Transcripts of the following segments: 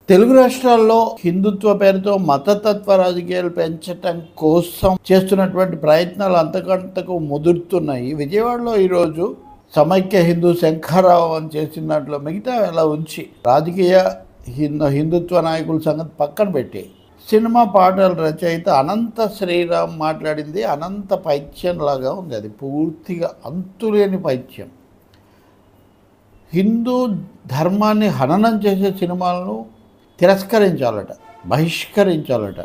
తెలుగు రాష్ట్రాల్లో హిందుత్వ పేరుతో మతతత్వ రాజకీయాలు పెంచటం కోసం చేస్తున్నటువంటి ప్రయత్నాలు అంతకంతకు ముదురుతున్నాయి. విజయవాడలో ఈరోజు సమైక్య హిందూ శంఖారావం చేసిన దాంట్లో మిగతా ఎలా ఉంచి రాజకీయ హిందుత్వ నాయకుల సంగతి పక్కన పెట్టి సినిమా పాటల రచయిత అనంత శ్రీరామ్ మాట్లాడింది అనంత పైత్యంలాగా ఉంది. అది పూర్తిగా అంతులేని పైత్యం. హిందూ ధర్మాన్ని హననం చేసే సినిమాలను తిరస్కరించాలట, బహిష్కరించాలట.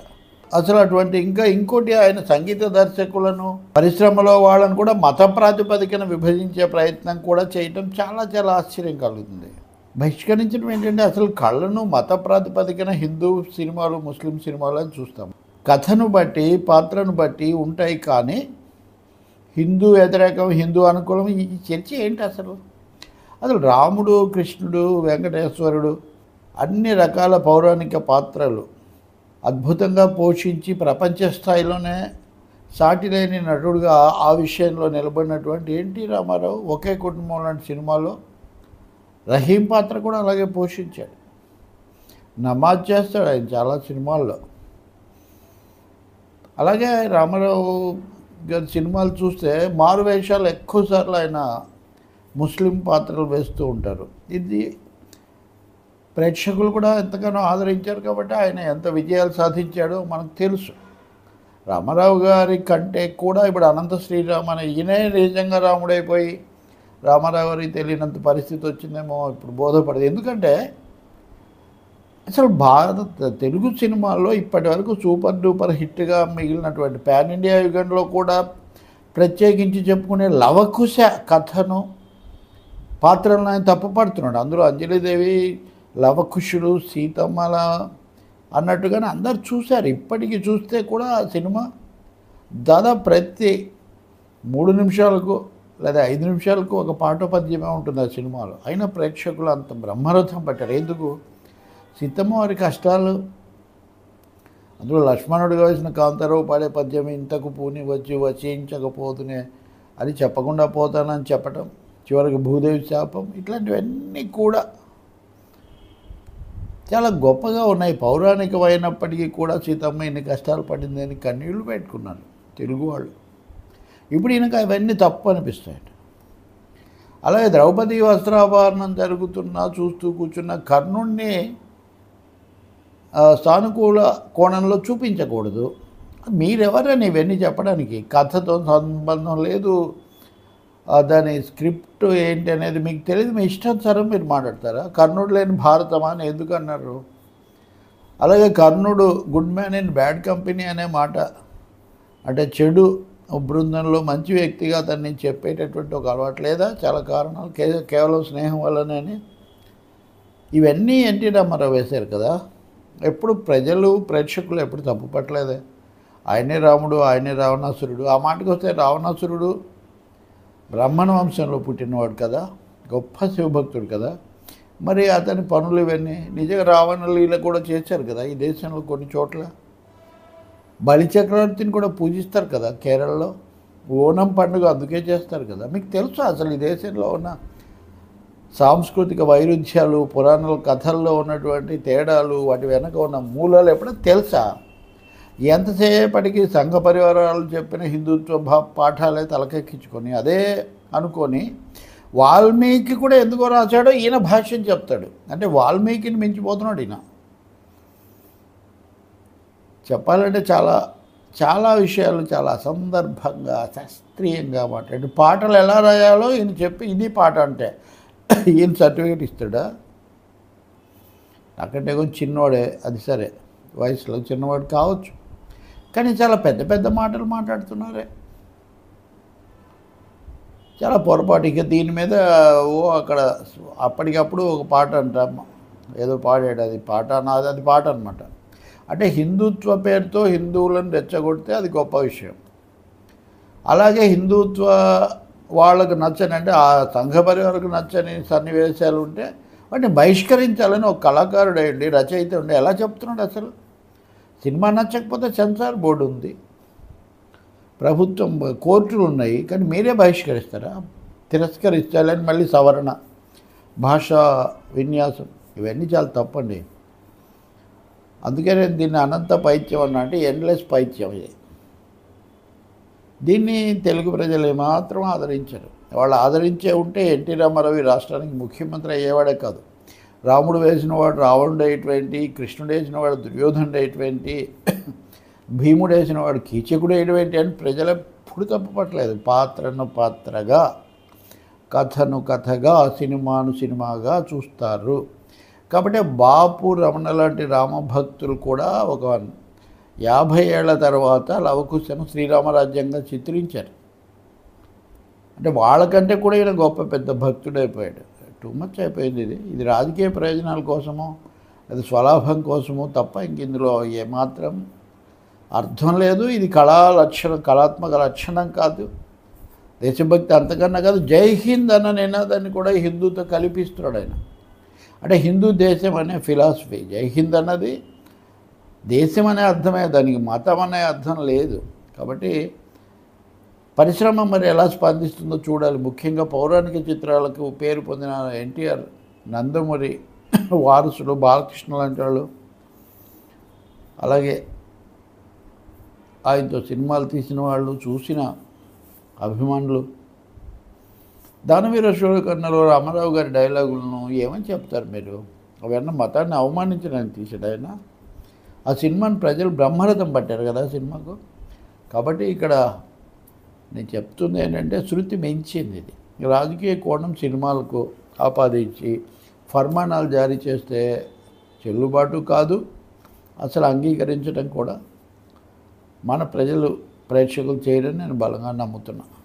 అసలు అటువంటి ఇంకోటి ఆయన సంగీత దర్శకులను పరిశ్రమలో వాళ్ళను కూడా మత ప్రాతిపదికన విభజించే ప్రయత్నం కూడా చేయటం చాలా చాలా ఆశ్చర్యం కలుగుతుంది. బహిష్కరించడం ఏంటంటే అసలు కళ్ళను మత ప్రాతిపదికన హిందూ సినిమాలు ముస్లిం సినిమాలు అని చూస్తాం. కథను బట్టి పాత్రను బట్టి ఉంటాయి, కానీ హిందూ వ్యతిరేకం హిందూ అనుకూలం ఈ చర్చ ఏంటి అసలు? రాముడు, కృష్ణుడు, వెంకటేశ్వరుడు అన్ని రకాల పౌరాణిక పాత్రలు అద్భుతంగా పోషించి ప్రపంచ స్థాయిలోనే సాటిలేని నటుడుగా ఆ విషయంలో నిలబడినటువంటి ఎన్టీ రామారావు ఒకే కుటుంబం లాంటి సినిమాలో రహీం పాత్ర కూడా అలాగే పోషించాడు. నమాజ్ చేస్తాడు ఆయన చాలా సినిమాల్లో. అలాగే రామారావు గారి సినిమాలు చూస్తే మారు వేషాలు ఎక్కువసార్లు ఆయన ముస్లిం పాత్రలు వేస్తూ ఉంటారు. ఇది ప్రేక్షకులు కూడా ఎంతగానో ఆదరించారు కాబట్టి ఆయన ఎంత విజయాలు సాధించాడో మనకు తెలుసు. రామారావు గారి కంటే కూడా ఇప్పుడు అనంత శ్రీరామ్ అనే ఈయనే నిజంగా రాముడైపోయి రామారావు గారికి తెలియనంత పరిస్థితి వచ్చిందేమో ఇప్పుడు బోధపడదు. ఎందుకంటే అసలు తెలుగు సినిమాల్లో ఇప్పటి వరకు సూపర్ డూపర్ హిట్గా మిగిలినటువంటి పాన్ ఇండియా యుగంలో కూడా ప్రత్యేకించి చెప్పుకునే లవకుశ కథను పాత్రలను ఆయన తప్పుపడుతున్నాడు. అందులో అంజలిదేవి లవకుశుడు, సీతమ్మల అన్నట్టుగానే అందరు చూశారు. ఇప్పటికీ చూస్తే కూడా ఆ సినిమా దాదాపు ప్రతి 3 నిమిషాలకు లేదా 5 నిమిషాలకు ఒక పాట పద్యమే ఉంటుంది ఆ సినిమాలో. అయినా ప్రేక్షకులు అంత బ్రహ్మరథం పట్టారు. ఎందుకు? సీతమ్మ వారి కష్టాలు, అందులో లక్ష్మణుడిగా వేసిన కాంతారావు పాడే పద్యం ఇంతకు పూని వచ్చి వచించకపోతునే అది చెప్పకుండా పోతానని చెప్పటం, చివరికి భూదేవి శాపం, ఇట్లాంటివన్నీ కూడా చాలా గొప్పగా ఉన్నాయి. పౌరాణికమైనప్పటికీ కూడా సీతమ్మ ఇన్ని కష్టాలు పడిందని కన్నీళ్లు పెట్టుకున్నారు తెలుగు వాళ్ళు. ఇప్పుడు ఈయనకు అవన్నీ తప్పు అనిపిస్తాయి. అలాగే ద్రౌపది వస్త్రాభరణం జరుగుతున్నా చూస్తూ కూర్చున్న కర్ణుణ్ణి సానుకూల కోణంలో చూపించకూడదు. మీరెవరని ఇవన్నీ చెప్పడానికి? కథతో సంబంధం లేదు, దాని స్క్రిప్ట్ ఏంటి అనేది మీకు తెలియదు, మీ ఇష్టానుసారం మీరు మాట్లాడతారా? కర్ణుడు లేని భారతమా అని ఎందుకు అన్నారు? అలాగే కర్ణుడు good man in bad company అనే మాట, అంటే చెడు బృందంలో మంచి వ్యక్తిగా అతన్ని చెప్పేటటువంటి ఒక అలవాటు లేదా? చాలా కారణాలు, కేవలం స్నేహం వల్లనే అని ఇవన్నీ ఎన్టీ రామారావు వేశారు కదా. ఎప్పుడు ప్రేక్షకులు ఎప్పుడు తప్పు పట్టలేదే. ఆయనే రాముడు, ఆయనే రావణాసురుడు. ఆ మాటకు వస్తే రావణాసురుడు బ్రాహ్మణ వంశంలో పుట్టినవాడు కదా, గొప్ప శివభక్తుడు కదా. మరి అతని పనులు ఇవన్నీ నిజంగా రావణ లీల కూడా చేశారు కదా ఈ దేశంలో కొన్ని చోట్ల. బలిచక్రవర్తిని కూడా పూజిస్తారు కదా కేరళలో. ఓనం పండుగ అందుకే చేస్తారు కదా. మీకు తెలుసు అసలు ఈ దేశంలో ఉన్న సాంస్కృతిక వైరుధ్యాలు, పురాణాల కథల్లో ఉన్నటువంటి తేడాలు, వాటి వెనక ఉన్న మూలాలు ఎప్పుడో తెలుసా? ఎంతసేపటికి సంఘ పరివారాలు చెప్పిన హిందుత్వ పాఠాలే తలకెక్కించుకొని అదే అనుకొని వాల్మీకి కూడా ఎందుకో రాశాడో ఈయన భాష్యం చెప్తాడు. అంటే వాల్మీకిని మించిపోతున్నాడు ఈయన. చెప్పాలంటే చాలా చాలా విషయాలు చాలా అసందర్భంగా శాస్త్రీయంగా మాట్లాడి పాటలు ఎలా రాయాలో ఈయన చెప్పి ఇది పాట అంటే ఈయన సర్టిఫికేట్ ఇస్తాడా? నాకంటే కొంచెం చిన్నవాడే, అది సరే వయసులో చిన్నవాడు కావచ్చు, కానీ చాలా పెద్ద పెద్ద మాటలు మాట్లాడుతున్నారే. చాలా పొరపాటు. ఇక దీని మీద అక్కడ అప్పటికప్పుడు ఒక పాట అంటాం, ఏదో పాడాడు, అది పాట నాది, అది పాట అనమాట. అంటే హిందుత్వ పేరుతో హిందువులను రెచ్చగొడితే అది గొప్ప విషయం. అలాగే హిందుత్వ వాళ్ళకు నచ్చని, అంటే ఆ సంఘ పరివారకు నచ్చని సన్నివేశాలు ఉంటే వాటిని బహిష్కరించాలని ఒక కళాకారుడు అయ్యండి, రచయిత ఉండి ఎలా చెప్తున్నాడు? అసలు సినిమా నచ్చకపోతే సెన్సార్ బోర్డు ఉంది, ప్రభుత్వం, కోర్టులు ఉన్నాయి, కానీ మీరే బహిష్కరిస్తారా? తిరస్కరించాలని మళ్ళీ సవరణ, భాషా విన్యాసం, ఇవన్నీ చాలా తప్పండి. అందుకే నేను దీన్ని అనంత పైత్యం అన్నా, అంటే ఎండ్లెస్ పైత్యం ఇది. దీన్ని తెలుగు ప్రజలు ఏమాత్రం ఆదరించరు. వాళ్ళు ఆదరించే ఉంటే ఎన్టీ రామారావు ఈ రాష్ట్రానికి ముఖ్యమంత్రి అయ్యేవాడే కాదు. రాముడు వేసినవాడు రావణుడు అయ్యేటువంటి, కృష్ణుడు వేసినవాడు దుర్యోధనుడు అయ్యేటువంటి, భీముడు వేసినవాడు కీచకుడు అయ్యేటువంటి అని ప్రజలు ఎప్పుడు తప్పపట్టలేదు. పాత్రను పాత్రగా, కథను కథగా, సినిమాను సినిమాగా చూస్తారు. కాబట్టి బాపు, రమణ లాంటి రామభక్తులు కూడా ఒక 50 ఏళ్ల తర్వాత లవకుశను శ్రీరామరాజ్యంగా చిత్రించారు. అంటే వాళ్ళకంటే కూడా ఈయన గొప్ప పెద్ద భక్తుడైపోయాడు. టూ మచ్ అయిపోయింది. ఇది రాజకీయ ప్రయోజనాల కోసమో అది స్వలాభం కోసమో తప్ప ఇంక ఇందులో ఏమాత్రం అర్థం లేదు. ఇది కళాత్మక లక్షణం కాదు, దేశభక్తి అంతకన్నా కాదు. జై హింద్ అన్న నినాదాన్ని కూడా హిందూతో కల్పిస్తున్నాడు ఆయన. అంటే హిందూ దేశం అనే ఫిలాసఫీ. జై హింద్ అన్నది దేశం అనే అర్థమే, దానికి మతం అనే అర్థం లేదు. కాబట్టి పరిశ్రమ మరి ఎలా స్పందిస్తుందో చూడాలి. ముఖ్యంగా పౌరాణిక చిత్రాలకు పేరు పొందిన ఎన్టీఆర్, నందమూరి వారసులు బాలకృష్ణ లాంటి వాళ్ళు, అలాగే ఆయనతో సినిమాలు తీసిన వాళ్ళు, చూసిన అభిమానులు దానవీర శూరకర్ణలో రామారావు గారి డైలాగులను ఏమని చెప్తారు మీరు? అవన్నీ మతాన్ని అవమానించడానికి తీసాడు ఆయన. ఆ సినిమాని ప్రజలు బ్రహ్మరథం పట్టారు కదా సినిమాకు. కాబట్టి ఇక్కడ నేను చెప్తుంది ఏంటంటే శృతి మించింది ఇది. రాజకీయ కోణం సినిమాలకు ఆపాదించి ఫర్మానాలు జారీ చేస్తే చెల్లుబాటు కాదు, అసలు అంగీకరించడం కూడా మన ప్రేక్షకులు చేయరని నేను బలంగా నమ్ముతున్నాను.